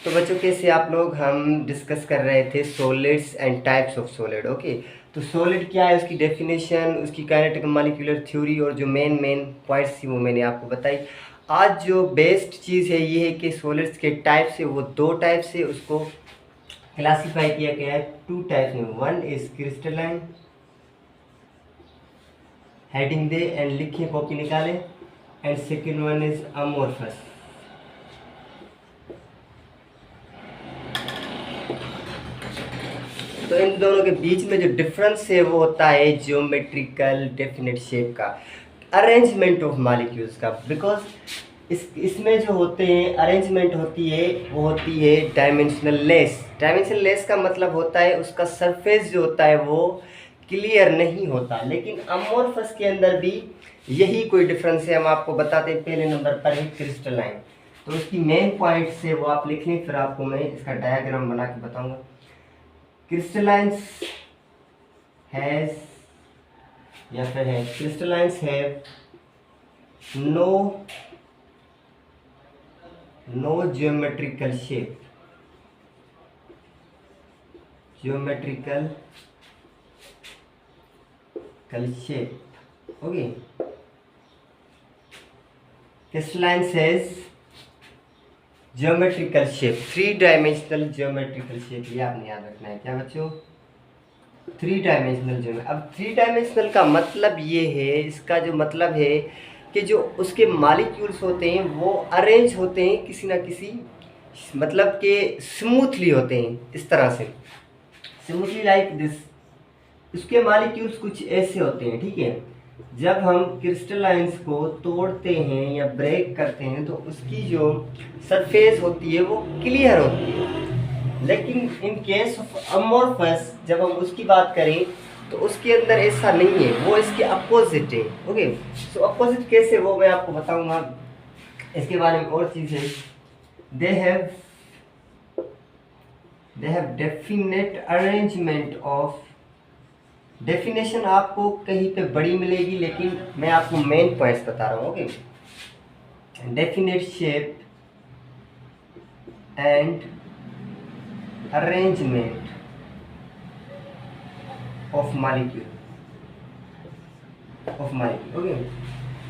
तो बच्चों कैसे आप लोग, हम डिस्कस कर रहे थे solids and types of solid. Okay, तो सॉलिड क्या है, उसकी डेफिनेशन, उसकी काइनेटिक मॉलिक्यूलर थ्योरी और जो मेन पॉइंट्स थी वो मैंने आपको बताई। आज जो बेस्ट चीज़ है ये है कि सॉलिड्स के टाइप्स है वो दो टाइप्स है, उसको क्लासीफाई किया गया है टू टाइप्स में। One is crystalline, heading they and लिखिए, कॉपी निकालें, and second one is amorphous. तो इन दोनों के बीच में जो डिफरेंस है वो होता है जियोमेट्रिकल डेफिनेट शेप का, अरेंजमेंट ऑफ मॉलिक्यूल्स का। बिकॉज इसमें जो होते हैं अरेंजमेंट होती है वो होती है डायमेंशनल लेस। डायमेंशनल लेस का मतलब होता है उसका सरफेस जो होता है वो क्लियर नहीं होता। लेकिन अमोर्फस के अंदर भी यही कोई डिफरेंस है, हम आपको बताते हैं। पहले नंबर पर है क्रिस्टलाइन, तो उसकी मेन पॉइंट्स है वो आप लिख लें, फिर आपको मैं इसका डायग्राम बना के बताऊंगा। crystallines has या फिर है crystallines have no geometrical shape, geometrical shape। okay, crystallines has geometrical shape, three dimensional geometrical shape। ये आपने याद रखना है। क्या बच्चों? थ्री डायमेंशनल जो अब थ्री डायमेंशनल का मतलब ये है, इसका जो मतलब है कि जो उसके मॉलिक्यूल्स होते हैं वो अरेंज होते हैं किसी ना किसी, मतलब कि स्मूथली होते हैं, इस तरह से स्मूथली लाइक दिस। उसके मॉलिक्यूल्स कुछ ऐसे होते हैं, ठीक है। जब हम क्रिस्टलाइंस को तोड़ते हैं या ब्रेक करते हैं तो उसकी जो सरफेस होती है वो क्लियर होती है। लेकिन इन केस ऑफ अमोर्फस जब हम उसकी बात करें तो उसके अंदर ऐसा नहीं है, वो इसके अपोजिट है। ओके, सो अपोजिट कैसे वो मैं आपको बताऊंगा, इसके बारे में और चीज़ है। They have definite arrangement of, definition आपको कहीं पे बड़ी मिलेगी लेकिन मैं आपको मेन पॉइंट्स बता रहा हूँ। Okay, definite shape and arrangement of molecule okay,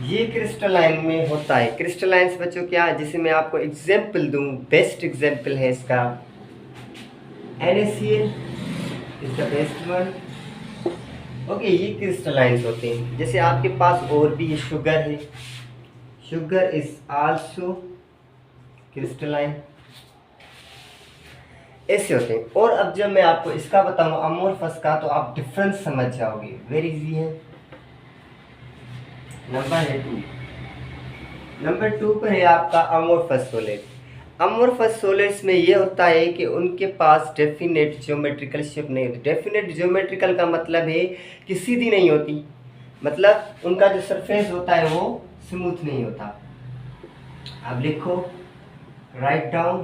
ये क्रिस्टलाइन में होता है। क्रिस्टलाइंस बच्चों क्या, जिसे मैं आपको एग्जांपल दूं, बेस्ट एग्जांपल है इसका NaCl is the best one. Okay, ये क्रिस्टलाइंस होते हैं। जैसे आपके पास और भी ये शुगर है, शुगर इज आल्सो क्रिस्टलाइन, ऐसे होते हैं। और अब जब मैं आपको इसका बताऊंगा अमोर्फस का, तो आप डिफरेंस समझ जाओगे। वेरी इजी है। नंबर टू पर है आपका अमोर्फस सॉलिड। अमोर्फस सॉलिड्स में ये होता है कि उनके पास डेफिनेट ज्योमेट्रिकल शेप नहीं होती। डेफिनेट ज्योमेट्रिकल का मतलब है कि सीधी नहीं होती, मतलब उनका जो सरफेस होता है वो स्मूथ नहीं होता। अब लिखो, right down.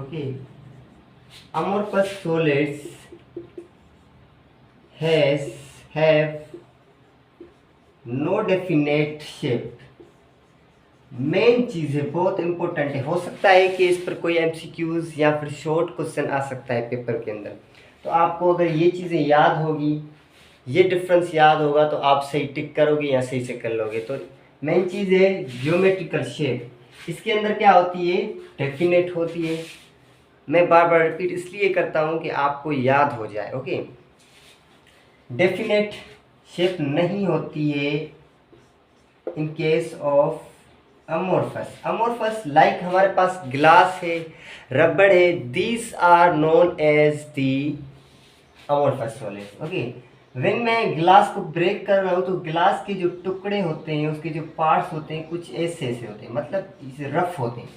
Okay, amorphous solids have no definite shape। Main चीज़ है, बहुत इंपॉर्टेंट है। हो सकता है कि इस पर कोई MCQs या फिर शॉर्ट क्वेश्चन आ सकता है पेपर के अंदर। तो आपको अगर ये चीज़ें याद होगी, ये डिफरेंस याद होगा, तो आप सही टिक करोगे या सही से कर लोगे। तो मेन चीज़ है जियोमेट्रिकल शेप। इसके अंदर क्या होती है, डेफिनेट होती है। मैं बार बार रिपीट इसलिए करता हूँ कि आपको याद हो जाए। ओके, डेफिनेट शेप नहीं होती है in case of amorphous. Amorphous like हमारे पास ग्लास है, रबड़ है, these are known as the amorphous solid. Okay, when मैं ग्लास को ब्रेक कर रहा हूँ तो ग्लास के जो टुकड़े होते हैं, उसके जो पार्ट्स होते हैं कुछ ऐसे ऐसे होते हैं, मतलब रफ होते हैं,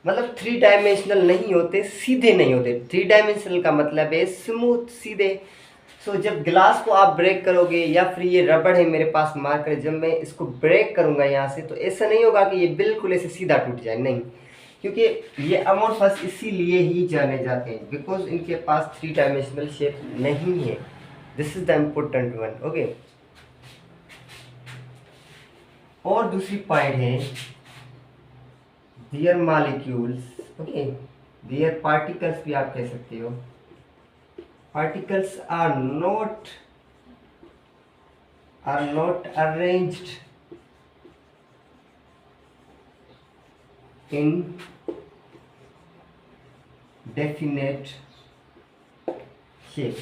मतलब थ्री डायमेंशनल नहीं होते, सीधे नहीं होते। थ्री डायमेंशनल का मतलब है स्मूथ, सीधे। सो जब ग्लास को आप ब्रेक करोगे, या फिर ये रबड़ है मेरे पास मार्कर, जब मैं इसको ब्रेक करूंगा यहाँ से, तो ऐसा नहीं होगा कि ये बिल्कुल ऐसे सीधा टूट जाए, नहीं। क्योंकि ये अमोर्फस इसीलिए ही जाने जाते हैं, बिकॉज इनके पास थ्री डायमेंशनल शेप नहीं है। This is the important one. Okay, और दूसरी पॉइंट है their molecules, okay, there particles भी आप कह सकते हो, particles are not arranged in definite shape.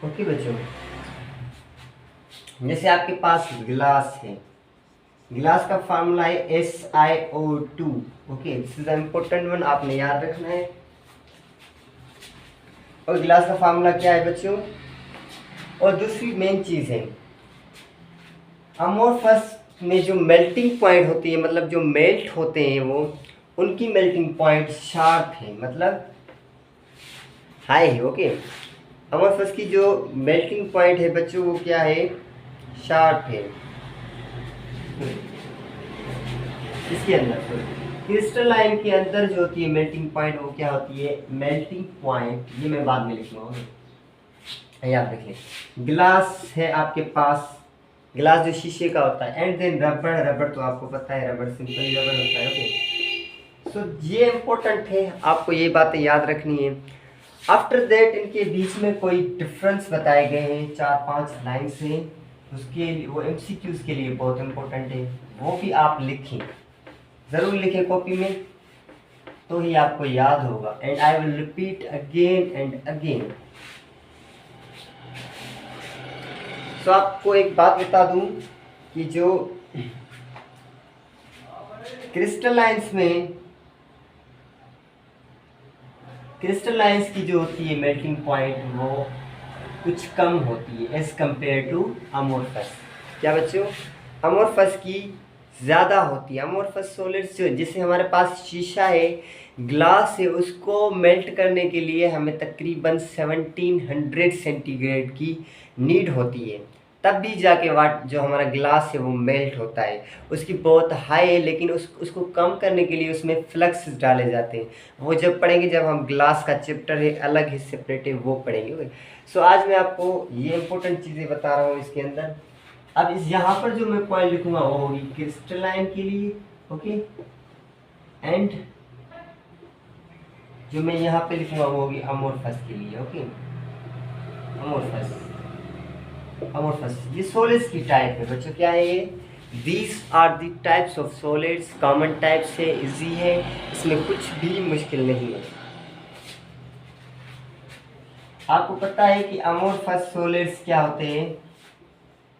Okay बच्चों, जैसे आपके पास गिलास है, गिलास का फार्मूला है SiO2। Okay, this is important one, आपने याद रखना है। और गिलास का फार्मूला क्या है बच्चों? और दूसरी मेन चीज है, अमोर्फस में जो मेल्टिंग पॉइंट होती है, मतलब जो मेल्ट होते हैं वो, उनकी मेल्टिंग पॉइंट शार्प है, मतलब हाई है। ओके, अमोर्फस की जो मेल्टिंग पॉइंट है बच्चों वो क्या है? शार्प है। इसके अंदर क्रिस्टलाइन के अंदर जो होती है मेल्टिंग पॉइंट, वो क्या होती है? मेल्टिंग पॉइंट, ये मैं बाद में लिखूंगा, याद देख लें। गिलास है आपके पास, गिलास जो शीशे का होता है, एंड देन रबड़, रबड़ तो आपको पता है, रबड़ सिंपली रबड़ होता है। ओके, सो ये इम्पोर्टेंट है, आपको ये बातें याद रखनी है। आफ्टर दैट इनके बीच में कोई डिफरेंस बताए गए हैं 4-5 लाइन से, उसके वो MCQs के लिए बहुत इम्पोर्टेंट है, वो भी आप लिखें, ज़रूर लिखें कॉपी में, तो ही आपको याद होगा। And I will repeat again and again. तो आपको एक बात बता दूं कि जो क्रिस्टलाइंस में, क्रिस्टलाइंस की जो होती है मेल्टिंग पॉइंट, वो कुछ कम होती है एज कंपेयर टू अमोर्फस। क्या बच्चों? अमोर्फस की ज़्यादा होती है। अमोर्फस सॉलिड्स जो, जैसे हमारे पास शीशा है, ग्लास है, उसको मेल्ट करने के लिए हमें तकरीबन 1700 सेंटीग्रेड की नीड होती है, तब भी जाके वाट जो हमारा ग्लास है वो मेल्ट होता है। उसकी बहुत हाई है, लेकिन उसको कम करने के लिए उसमें फ्लक्स डाले जाते हैं। वो जब पढ़ेंगे, जब हम ग्लास का चैप्टर है अलग है, सेपरेट है, वो पढ़ेंगे। सो आज मैं आपको ये इंपॉर्टेंट चीज़ें बता रहा हूँ इसके अंदर। अब इस यहाँ पर जो मैं पॉइंट लिखूंगा वो होगी क्रिस्टलाइन के लिए। ओके, एंड जो मैं यहाँ पे लिखूंगा वो होगी अमोर्फस के लिए। ओके, अमोर्फस, अमोर्फस ये सॉलिड्स की टाइप है बच्चों। क्या है ये? These are the types of solids, common type से, इजी है, इसमें कुछ भी मुश्किल नहीं है। आपको पता है कि अमोर्फस सॉलिड्स क्या होते हैं?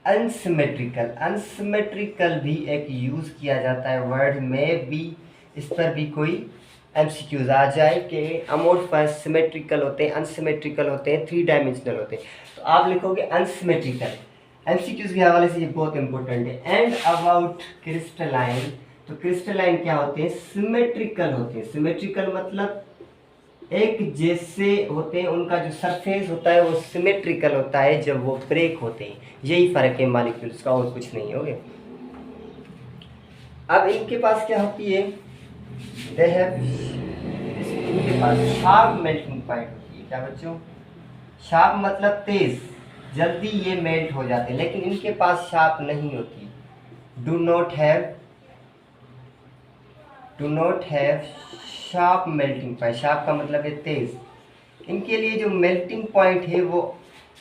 अनसिमेट्रिकल। अनसिमेट्रिकल भी एक यूज किया जाता है वर्ड में भी, इस पर भी कोई MCQs आ जाए कि अमोर्फस सिमेट्रिकल होते हैं, अनसिमेट्रिकल होते हैं, 3 डायमेंशनल होते हैं, तो आप लिखोगे अनसिमेट्रिकल। MCQs के हवाले से ये बहुत इंपॉर्टेंट है। एंड अबाउट क्रिस्टलाइन, तो क्रिस्टलाइन क्या होते हैं? सिमेट्रिकल होते हैं। सिमेट्रिकल मतलब एक जैसे होते हैं, उनका जो सरफेस होता है वो सिमेट्रिकल होता है जब वो ब्रेक होते हैं। यही फ़र्क है मॉलिक्यूल्स का, और कुछ नहीं। होगे, अब इनके पास क्या होती है? दे हैव, इनके पास शार्प मेल्टिंग पॉइंट होती है। क्या बच्चों? शार्प मतलब तेज, जल्दी ये मेल्ट हो जाते हैं, लेकिन इनके पास शार्प नहीं होती। Do not have sharp melting point. Sharp का मतलब है तेज। इनके लिए जो मेल्टिंग पॉइंट है वो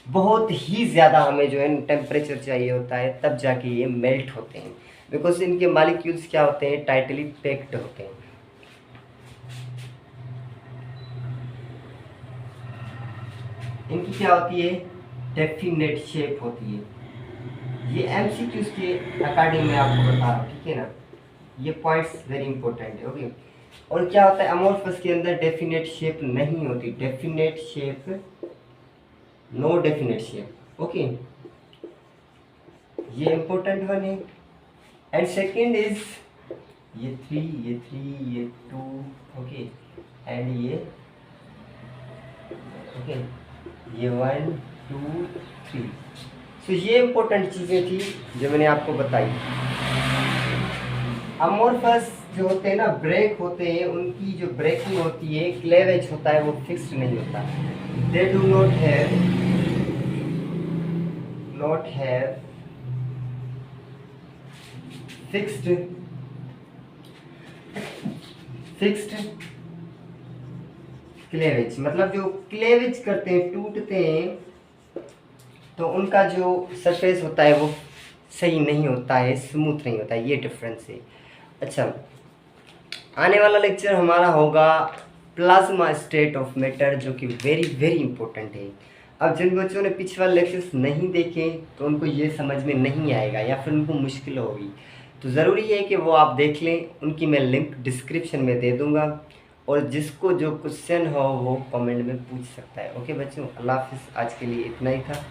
बहुत ही ज़्यादा, हमें जो है टेम्परेचर चाहिए होता है, तब जाके ये मेल्ट होते हैं, बिकॉज इनके मॉलिक्यूल्स क्या होते हैं? टाइटली पैक्ड होते हैं। इनकी क्या होती है? डेफिनेट शेप होती है। ये MCQs के अकॉर्डिंग मैं आपको बता रहा हूँ, ठीक है ना? ये पॉइंट्स वेरी इंपॉर्टेंट है। ओके, और क्या होता है? अमोर्फस के अंदर डेफिनेट शेप नहीं होती। Definite shape, no definite shape. Okay, ये इंपॉर्टेंट वन है। एंड सेकेंड इज ये 3, ये 2, ओके, एंड ये, ओके, ये 1 2 3। सो ये इंपॉर्टेंट चीज़ें थी जो मैंने आपको बताई। अमोर्फस जो होते हैं ना, ब्रेक होते हैं, उनकी जो ब्रेकिंग होती है, क्लेवेज होता है, वो फिक्स्ड नहीं होता। They do not have fixed cleavage मतलब जो क्लेवेज करते हैं, टूटते हैं, तो उनका जो सरफेस होता है वो सही नहीं होता है, स्मूथ नहीं होता है, ये डिफरेंस है। अच्छा, आने वाला लेक्चर हमारा होगा प्लाज्मा स्टेट ऑफ मैटर, जो कि वेरी वेरी इंपॉर्टेंट है। अब जिन बच्चों ने पिछले वाले लेक्चर्स नहीं देखे तो उनको ये समझ में नहीं आएगा या फिर उनको मुश्किल होगी, तो ज़रूरी है कि वो आप देख लें। उनकी मैं लिंक डिस्क्रिप्शन में दे दूँगा, और जिसको जो क्वेश्चन हो वो कमेंट में पूछ सकता है। ओके बच्चों, अल्लाह हाफिज़। आज के लिए इतना ही था।